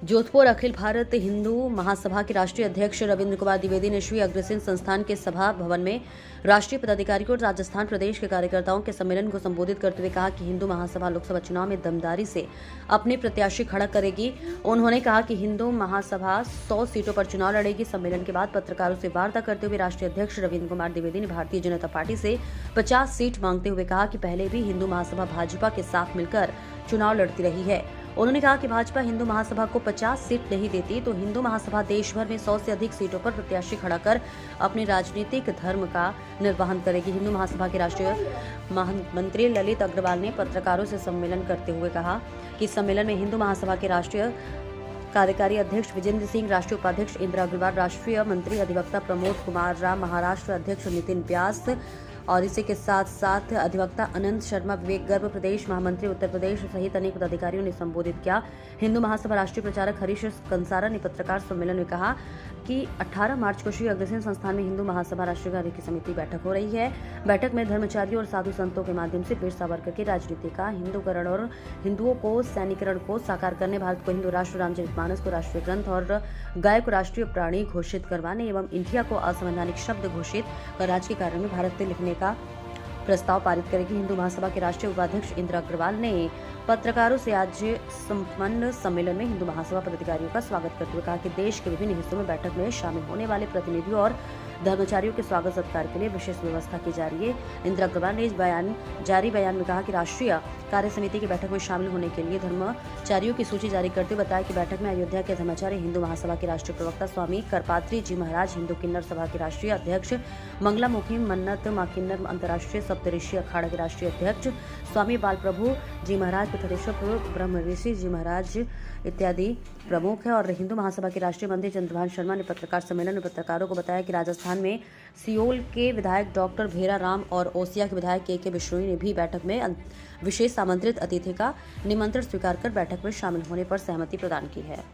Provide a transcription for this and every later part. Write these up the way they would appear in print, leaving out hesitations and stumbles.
जोधपुर अखिल भारत हिंदू महासभा के राष्ट्रीय अध्यक्ष रविंद्र कुमार द्विवेदी ने श्री अग्रसेन संस्थान के सभा भवन में राष्ट्रीय पदाधिकारियों और राजस्थान प्रदेश के कार्यकर्ताओं के सम्मेलन को संबोधित करते हुए कहा कि हिंदू महासभा लोकसभा चुनाव में दमदारी से अपने प्रत्याशी खड़ा करेगी। उन्होंने कहा कि हिंदू महासभा 100 सीटों पर चुनाव लड़ेगी। सम्मेलन के बाद पत्रकारों से वार्ता करते हुए राष्ट्रीय अध्यक्ष रविंद्र कुमार द्विवेदी ने भारतीय जनता पार्टी से 50 सीट मांगते हुए कहा कि पहले भी हिंदू महासभा भाजपा के साथ मिलकर चुनाव लड़ती रही है। उन्होंने कहा कि भाजपा हिंदू महासभा को 50 सीट नहीं देती तो हिंदू महासभा देश भर में 100 से अधिक सीटों पर प्रत्याशी खड़ा कर अपने राजनीतिक धर्म का निर्वहन करेगी। हिंदू महासभा के राष्ट्रीय महामंत्री ललित अग्रवाल ने पत्रकारों से सम्मेलन करते हुए कहा कि सम्मेलन में हिंदू महासभा के राष्ट्रीय कार्यकारी अध्यक्ष विजेंद्र सिंह, राष्ट्रीय उपाध्यक्ष इंदिरा अग्रवाल, राष्ट्रीय मंत्री अधिवक्ता प्रमोद कुमार राम, महाराष्ट्र अध्यक्ष नितिन व्यास और इसी के साथ साथ अधिवक्ता अनंत शर्मा, विवेक गर्भ प्रदेश महामंत्री उत्तर प्रदेश सहित अनेक पदाधिकारियों ने संबोधित किया। हिंदू महासभा राष्ट्रीय प्रचारक हरीश कंसारा ने पत्रकार सम्मेलन में कहा कि 18 मार्च को श्री अग्रसेन संस्थान में हिंदू महासभा राष्ट्रीय कार्य समिति बैठक हो रही है। बैठक में धर्माचार्यों और साधु संतों के माध्यम से वीर सावरकर की राजनीति का हिंदूकरण और हिंदुओं को सैनिकरण को साकार करने, भारत को हिंदू राष्ट्र, रामचरितमानस को राष्ट्रीय ग्रंथ और गाय को राष्ट्रीय प्राणी घोषित करवाने एवं इंडिया को असंवैधानिक शब्द घोषित कर राज्य के कार्य में भारत से लिखने का प्रस्ताव पारित करेगी। हिंदू महासभा के राष्ट्रीय उपाध्यक्ष इंदिरा अग्रवाल ने पत्रकारों से आज संपन्न सम्मेलन में हिंदू महासभा पदाधिकारियों का स्वागत करते हुए कहा कि देश के विभिन्न हिस्सों में बैठक में शामिल होने वाले प्रतिनिधियों और धर्माचार्यों के स्वागत सत्कार के लिए विशेष व्यवस्था की जा रही है। इंदिरा अग्रवाल ने इस जारी बयान में कहा कि राष्ट्रीय कार्य समिति की बैठक में शामिल होने के लिए धर्माचार्यों की सूची जारी करते हुए बताया कि बैठक में अयोध्या के धर्माचार्य, हिंदू महासभा के राष्ट्रीय प्रवक्ता स्वामी करपात्री जी महाराज, हिंदू किन्नर सभा के राष्ट्रीय अध्यक्ष मंगलामुखी मन्नत मां किन्नर, अंतर्राष्ट्रीय सप्तऋषि अखाड़ा के राष्ट्रीय अध्यक्ष स्वामी बाल प्रभु जी महाराज, पृथ्वीश्वर ब्रह्म ऋषि जी महाराज इत्यादि प्रमुख है। और हिंदू महासभा के राष्ट्रीय मंत्री चंद्रभान शर्मा ने पत्रकार सम्मेलन में पत्रकारों को बताया कि राजस्थान में सियोल के विधायक डॉक्टर भेरा राम और ओसिया के विधायक के बिश्नोई ने भी बैठक में विशेष आमंत्रित अतिथि का निमंत्रण स्वीकार कर बैठक में शामिल होने पर सहमति प्रदान की है।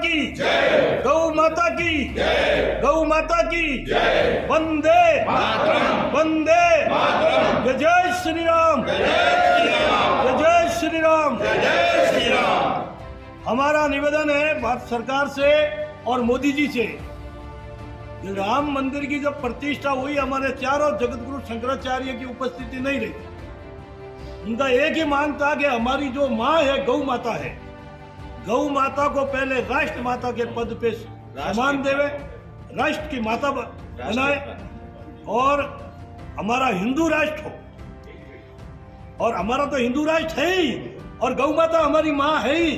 की जय, गौ माता की जय, गौ माता की जय, वंदे मातरम, वंदे मातरम, जय श्री राम, जय श्री राम, जय श्री राम, जय श्री राम। हमारा निवेदन है भारत सरकार से और मोदी जी से, राम मंदिर की जब प्रतिष्ठा हुई, हमारे चारों जगतगुरु शंकराचार्य की उपस्थिति नहीं रही। उनका एक ही मांग था कि हमारी जो माँ है गौ माता है, गौ माता को पहले राष्ट्र माता के पद पे सम्मान देवे, राष्ट्र की माता बनाए और हमारा हिंदू राष्ट्र हो। और हमारा तो हिंदू राष्ट्र है ही और गौ माता हमारी माँ है ही,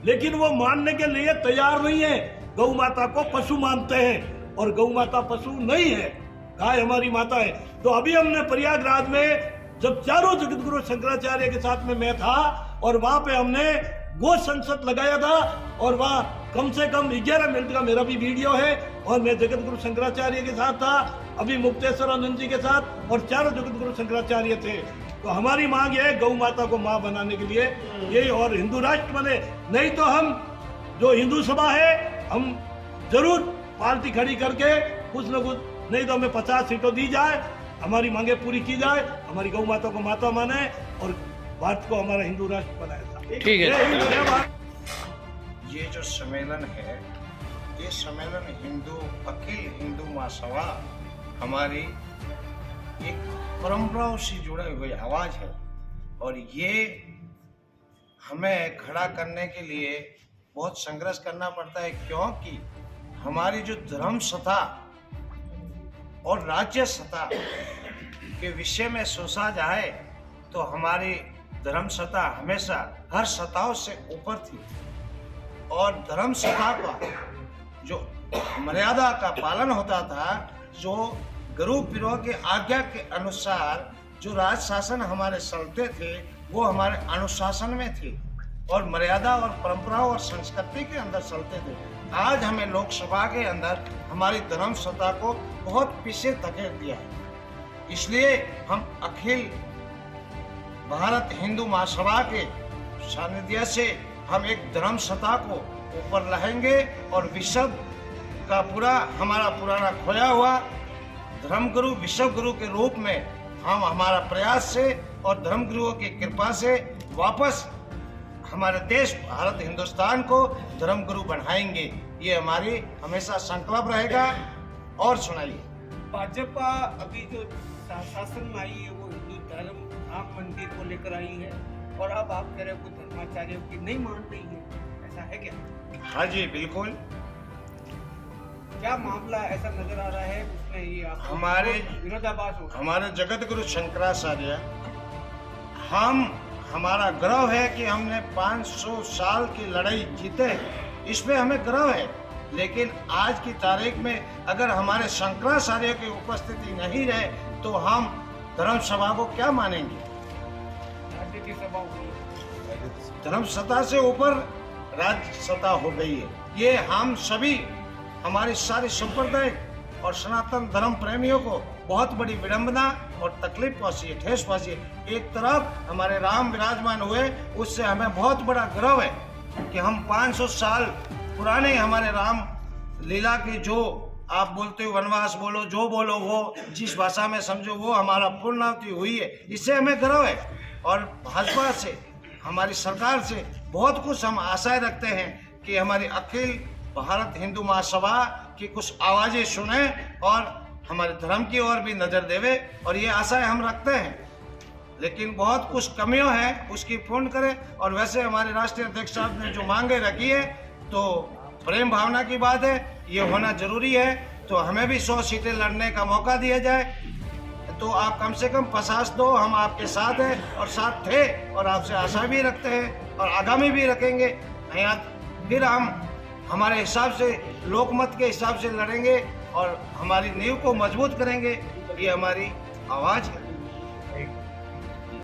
लेकिन वो मानने के लिए तैयार नहीं है। गौ माता को पशु मानते हैं और गौ माता पशु नहीं है, गाय हमारी माता है। तो अभी हमने प्रयागराज में जब चारों जगतगुरु शंकराचार्य के साथ में मैं था और वहां पे हमने गो संसद लगाया था और वहाँ कम से कम 11 मिनट का मेरा भी वीडियो है और मैं जगतगुरु शंकराचार्य के साथ था, अभी मुक्तेश्वर आनंद जी के साथ और चारों जगतगुरु शंकराचार्य थे। तो हमारी मांग है गौ माता को माँ बनाने के लिए ये और हिंदू राष्ट्र बने, नहीं तो हम जो हिंदू सभा है हम जरूर पार्टी खड़ी करके कुछ न कुछ, नहीं तो हमें 50 सीटों दी जाए, हमारी मांगे पूरी की जाए, हमारी गौ माता को माता माने और भारत को हमारा हिंदू राष्ट्र बनाया। ठीक है। ये जो सम्मेलन है, ये सम्मेलन अखिल हिंदू महासभा हमारी एक परंपराओं से जुड़े हुए आवाज है और ये हमें खड़ा करने के लिए बहुत संघर्ष करना पड़ता है, क्योंकि हमारी जो धर्म सत्ता और राज्य सत्ता के विषय में सोचा जाए तो हमारी धर्म सत्ता हमेशा हर सत्ताओं से ऊपर थी और धर्म सत्ता का जो मर्यादा का पालन होता था, जो गुरु पीरों के आज्ञा के अनुसार जो राज शासन हमारे चलते थे वो हमारे अनुशासन में थे और मर्यादा और परंपराओं और संस्कृति के अंदर चलते थे। आज हमें लोकसभा के अंदर हमारी धर्म सत्ता को बहुत पीछे धकेल दिया है। इसलिए हम अखिल भारत हिंदू महासभा के सानिध्य से हम एक धर्म सत्ता को ऊपर लाएंगे और विश्व का पूरा हमारा पुराना खोया हुआ धर्मगुरु विश्वगुरु के रूप में हम हमारा प्रयास से और धर्मगुरुओं की कृपा से वापस हमारे देश भारत हिंदुस्तान को धर्मगुरु बनाएंगे। ये हमारी हमेशा संकल्प रहेगा। और सुनाइए। भाजपा अभी जो शासन में आई है वो हिंदू धर्म राम मंदिर को लेकर आई है और अब आप कह रहे हो धर्माचार्यों की नहीं मान रही है, ऐसा है क्या? हाँ जी बिल्कुल। क्या मामला ऐसा नजर आ रहा है उसमें ये आप हमारे विरोधाभास हो? हमारे जगत गुरु शंकराचार्य हमारा गर्व है कि हमने 500 साल की लड़ाई जीते, इसमें हमें गर्व है। लेकिन आज की तारीख में अगर हमारे शंकराचार्य की उपस्थिति नहीं रहे तो हम धर्म सभा को क्या मानेंगे? राज्य की सभा हुई, धर्म सत्ता से ऊपर राज्य सत्ता हो गई है। ये हम सभी हमारी सारी संप्रदाय और सनातन धर्म प्रेमियों को बहुत बड़ी विडंबना और तकलीफ पहुंची है, ठेस पहुंची है। एक तरफ हमारे राम विराजमान हुए, उससे हमें बहुत बड़ा गर्व है कि हम 500 साल पुराने हमारे राम लीला की जो आप बोलते हो वनवास बोलो जो बोलो वो जिस भाषा में समझो वो हमारा पूर्णाहुति हुई है, इससे हमें गर्व है। और भाजपा से हमारी सरकार से बहुत कुछ हम आशाएं रखते हैं कि हमारी अखिल भारत हिंदू महासभा की कुछ आवाजें सुने और हमारे धर्म की ओर भी नजर देवे, और ये आशाएं हम रखते हैं। लेकिन बहुत कुछ कमियों हैं, उसकी पूर्ण करें। और वैसे हमारे राष्ट्रीय अध्यक्ष साहब ने जो मांगे रखी है तो प्रेम भावना की बात है, ये होना जरूरी है। तो हमें भी 100 सीटें लड़ने का मौका दिया जाए तो आप कम से कम 50 दो, हम आपके साथ हैं और साथ थे और आपसे आशा भी रखते हैं और आगामी भी रखेंगे। यहाँ फिर हम हमारे हिसाब से लोकमत के हिसाब से लड़ेंगे और हमारी नींव को मजबूत करेंगे। ये हमारी आवाज़ है।